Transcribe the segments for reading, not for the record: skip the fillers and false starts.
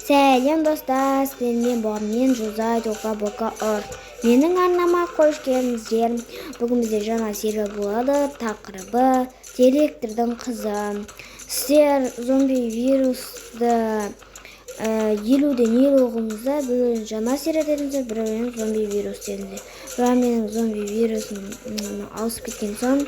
Сәлем достар, сіздермен бар мен Жузай Тоқа-Боқа Ор. Менің арнама қош келдіңіздер. Бүгін бізде жаңа серия болады. Тақырыбы директордың қызы. Сіздер зомби вирусты 50-ден 50 оқыңызда, бүгін жаңа серия дедіңіздер, біреуін зомби вирус дедіңіздер. Бірақ менің зомби вирусын ауысып кеткен соң,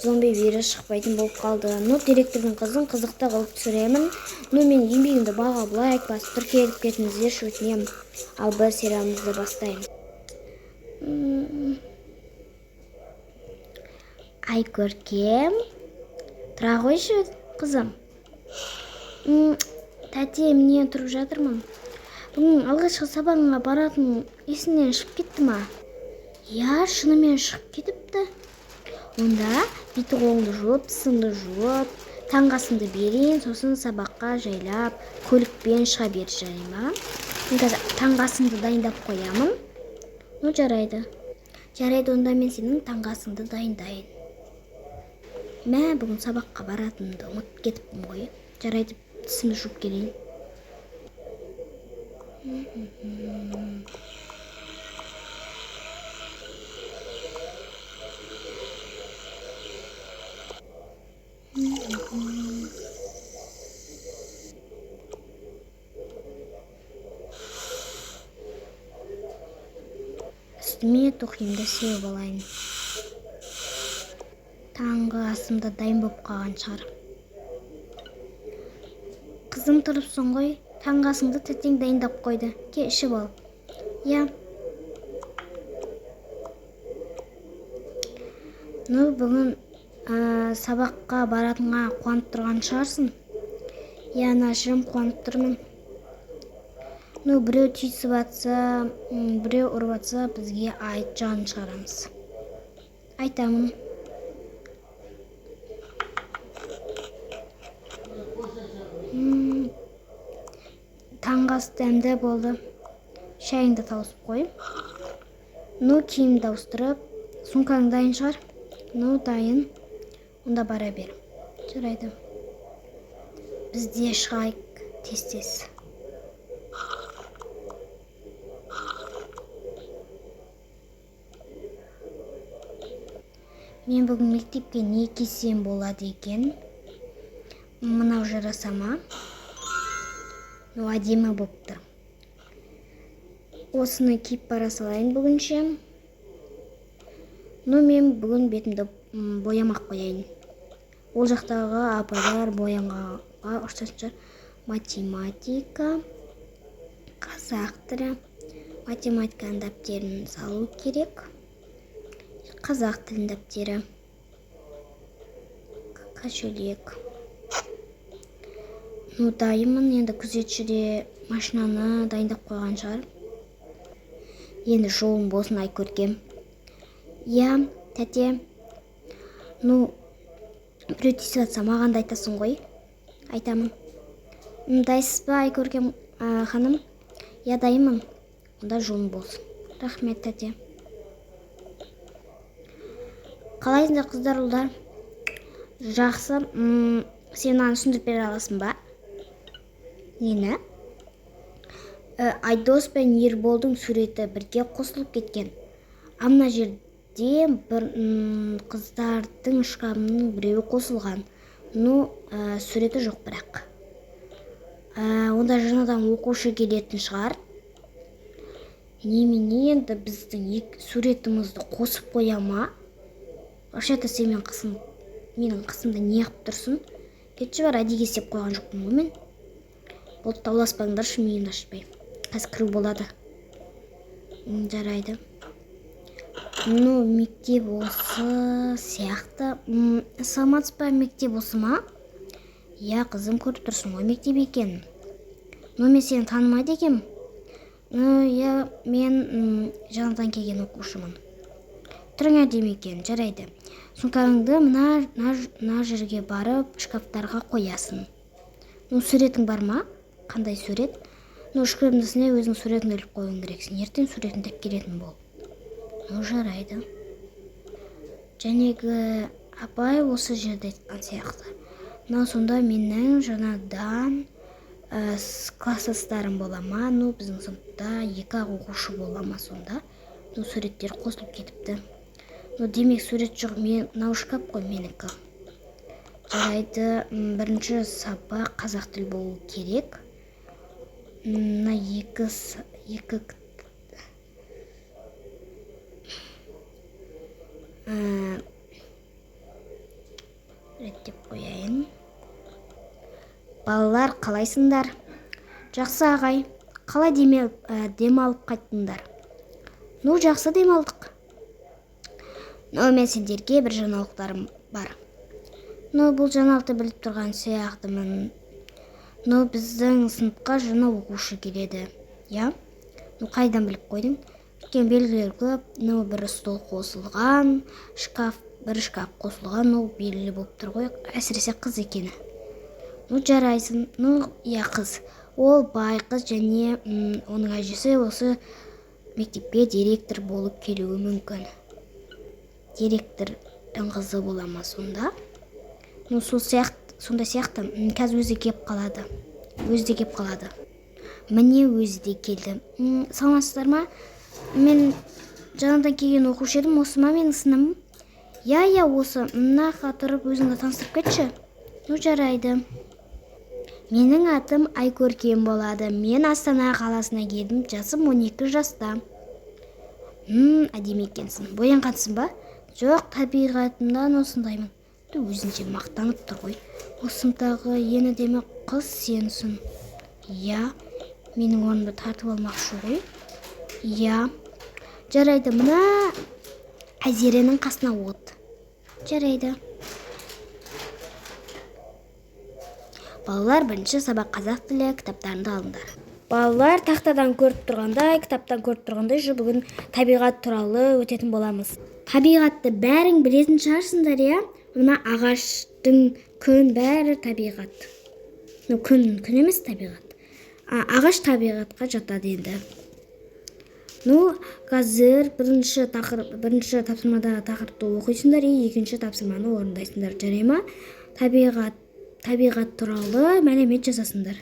зомби вирус шықпайтын болып қалды. Директордың қызын қызықты қылып түсіремін. Мен еңбегімді баға лайк басып тіркеліп кетіңіздерші өтінемін. Ал біз сериалымызды бастаймыз. Ай көркем, тұра қойшы қызым. Тәте, міне тұрып жатырмын. Бүгін алғашқы сабағыңа баратын есіңнен шығып кетті ма? Я, шынымен шығып кетіпті. Онда беті қолыңды жуып, тісіңді жуып, таңғасыңды берейін, сосын сабаққа жайлап, көлікпен шыға бер, жарай ма? Мен қазір таңғасыңды дайындап қоямын. Жарайды. Жарайды, онда мен сенің таңғасыңды дайындайын. Мә, бүгін сабаққа баратынымды ұмытып кетіппін ғой. Жарайды, тісімді жуып келейін. Үстіме тоқимды сеуіп алайын. Таңғы асымда дайын болып қалған шығар. Қызым, тұрыпсың ғой, таңғы асыңды тәтең дайындап қойды. Ке, ішіп ал. Я. Бүгін сабаққа баратынға қуанып тұрған шығарсың. Я, нашым, қуанып тұрмын. Біреу түйісіп атса, біреу ұрып атса, бізге айт жағын шығарамыз. Айтамын. Таңғы ас дәмді болды. Шайыңды тауысып қой. Киімді ауыстырып, сумкаң дайын шығар. Дайын. Онда бара бер. Жарайды. Бізде шығайық тез-тез. Мен бүгін мектепке не кисем болады екен? Мынау жарасама. Әдемі болыпты. Осыны киіп бара салайын бүгінше. Мен бүгін бетімді боямақ қояйын. Ол жақтағы апайлар боямаға ұштасынша математика, қазақ тілі, математиканың дәптерін салу керек. Қазақ тілін дәптері, кашелек. Дайынмын, енді күзетші де машинаны дайындап қойған шығар. Енді жолым болсын, ай көркем. Я, тәте, біреу тиісіп атса маған да айтасың ғой. Айтамын. Дайсыз ба, ай көркем ханым? Я, дайынмын. Онда жолым болсын. Рахмет, тәте. Қалайсыңдар қыздар, ұлдар? Жақсы. Сен аны түсіндіріп бере аласың ба? Нені? Айдос пен Ерболдың суреті бірге қосылып кеткен. Мына жерде бір қыздардың шкафының біреуі қосылған. Суреті жоқ бірақ. Онда жаңадан оқушы келетін шығар. Немене енді біздің суретімізді қосып қояма? Вообще-то сен менің қысымда не қып тұрсын? Кетші бар, әдеге істеп қойған жоқпын ғой мен. Болды, тауласпаңдаршы, миын ашпай. Қазір кіру болады. Жарайды. Мектеп осы сияқты. Саламатсыз ба, мектеп осы ма? Я, қызым, көріп тұрсын ғой, мектеп екен. Мен сені танымайды екем. Я, мен жаңадан келген оқушымын. Түрің әдемі екен, жарайды. Сумкаңды мына жерге барып, шкафтарға қоясың. Суретің бар ма? Қандай сурет? Шкафтың үстіне өзің суретін іліп қойуың керексің. Ертең суретін деп келетін бол. Жарайды. Жәнегі апай осы жерде айтқан сияқты. Сонда менің жаңадан класстастарым бола ма? Ну, біздің сыныпта 2 оқушы бола ма сонда? Ну, суреттер қосылып кетіпті. Ну, демек сурет жоқ, мен наушкап қой менікі. Жарайды, бірінші сабақ қазақ тіл болу керек. Мына екі реттеп қояйын. Балалар, қалайсыңдар? Жақсы ағай, қалай демалып қайттыңдар? Ну, жақсы демалдық. Ну, мен сендерге бір жаңалықтарым бар. Ну, бұл жаңалықты біліп тұрған сияқтымын. Ну, біздің сыныпқа жаңа оқушы келеді. Я? Ну, қайдан біліп қойдың? Өйткені белгілер көп. Ну, бір стол қосылған, бір шкаф қосылған, ну, белгілі болып тұр ғой. Әсіресе қыз екені. Ну, жарайсың. Ну, я қыз. Ол бай қыз және оның әжесі осы мектепке директор болып келуі мүмкін. Директордың қызы бола ма сонда? Ну, сонда сияқты. Қазір өзі кеп қалады. Міне өзі де келді. Саламатсыздар ма? Мен жаңадан келген оқушы едім. Осы ма менің сыныбым? Я, осы. Мынаға тұрып өзіңді таныстырып кетші. Ну, жарайды. Менің атым Айкөркем болады. Мен Астана қаласына келдім. Жасым 12 жаста. Әдемі екенсің. Боянғансың ба? Жоқ, табиғатымдан осындаймын. Өзінше мақтанып тұр ғой. Осындағы ең әдемі қыз сенсің. Я, менің орнымды тартып алмақшы ғой. Я, жарайды, мына Әзеренің қасына от. Жарайды. Балалар, бірінші сабақ қазақ тілі кітаптарында алыңдар. Балалар, тақтадан көріп тұрғандай, бүгін табиғат туралы өтетін боламыз. Табиғатты бәрің білетін шығарсыңдар, я? Мына ағаштың күн бәрі табиғат. Ну, күн емес табиғат. Ағаш табиғатқа жатады енді. Ну, қазір бірінші тапсырмадағы тақырыпты оқисыңдар, екінші тапсырманы орындайсыңдар. Жарай ма? Табиғат туралы мәлімет жазасыңдар.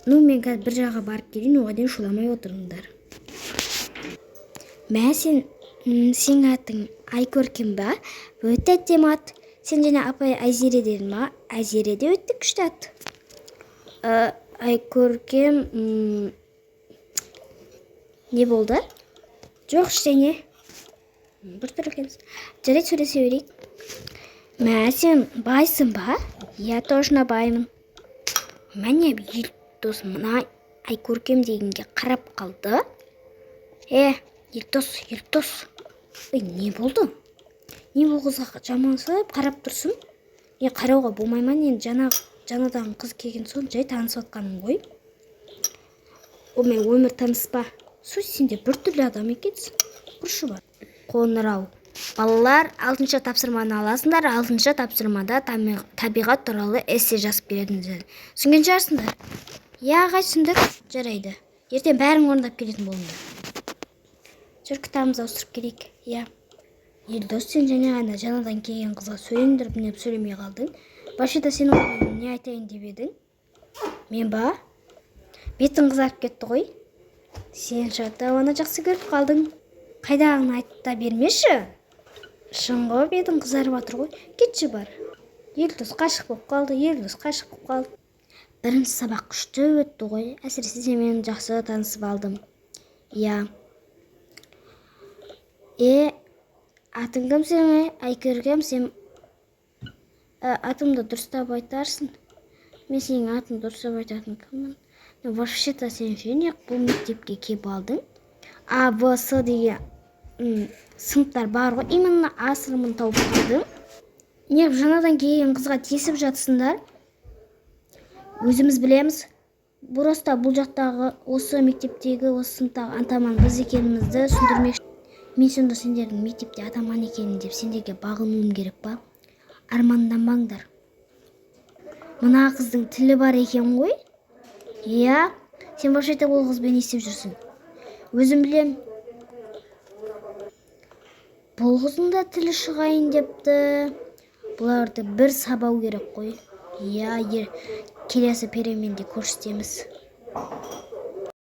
Ну, мен қазір бір жаққа барып келейін, оған дейін шуламай отырыңдар. Мә, сен атың Айкөркем ба? Өте әдемі ат. Сен және апай Айзере дедің ма? Айзере де өте күшті ат. Айкөркем не болды? Жоқ, ештеңе. Бір тұр екенсің. Жарайды, сөйлесе берейік. Мә, сен байсың ба? Я точно баймын. Мәне Елдос мына Айкөркем дегенге қарап қалды. Елдос. Не болды? Не бұл қызға жамансып қарап тұрсың? Қарауға болмайман, енді жаңадан қыз келген соң жай танысып атқаным ғой. Мен өмір таныспа. Сен де бір түрлі адам екенсің. Құршы бар. Қоңырау. Балалар, 6-шы тапсырманы аласыңдар. 6-шы тапсырмада табиғат туралы эссе жазып беретіндер. Түсінген шығарсыңдар? Ағай, түсіндік. Жарайды. Ертең бәрің орындап келетін болыңдар. Жүр, кітабымызды ауыстырып келейік. Елдос, сен жаңадан келген қызға сөйлендіріп неп сөйлемей қалдың. Башыда сен оған не айтайын деп едің? Мен ба? Бетің қызарып кетті ғой. Сен шатауаны жақсы көріп қалдың. Қайдағын айтта бермеші. Шын ғой, бетің қызарып атыр ғой. Кетші бар. Елдос қашық болып қалды. Бірінші сабақ күшті өтті ғой. Әсіресе сен мен жақсы танысып алдым. Я. Атың кім сен? Айкөркем, сен атымды дұрыстап айтарсың. Мен сенің атың дұрыстап айтатын кіммін? Вообще-то сен және бұл мектепке кеп алдың. А, В, С деген сыныптар бар ғой. Именно А сыныбын тауып қалдың. Не жаңадан келген қызға тесіп жатсыңдар? Өзіміз білеміз. Бұрыста бұл жақтағы осы мектептегі осы сыныптағы атаман біз екенімізді түсіндірмекші. Мен сонда сендердің мектепте атаман екенін деп сендерге бағынуым керек па? Арманданбаңдар. Мына қыздың тілі бар екен ғой? Я, сен вообще-то ол қызбен не істеп жүрсің? Өзім білем. Бұл қыздың да тілі шығайын депті. Бұларды бір сабау керек қой. келесі переменде көрсетеміз.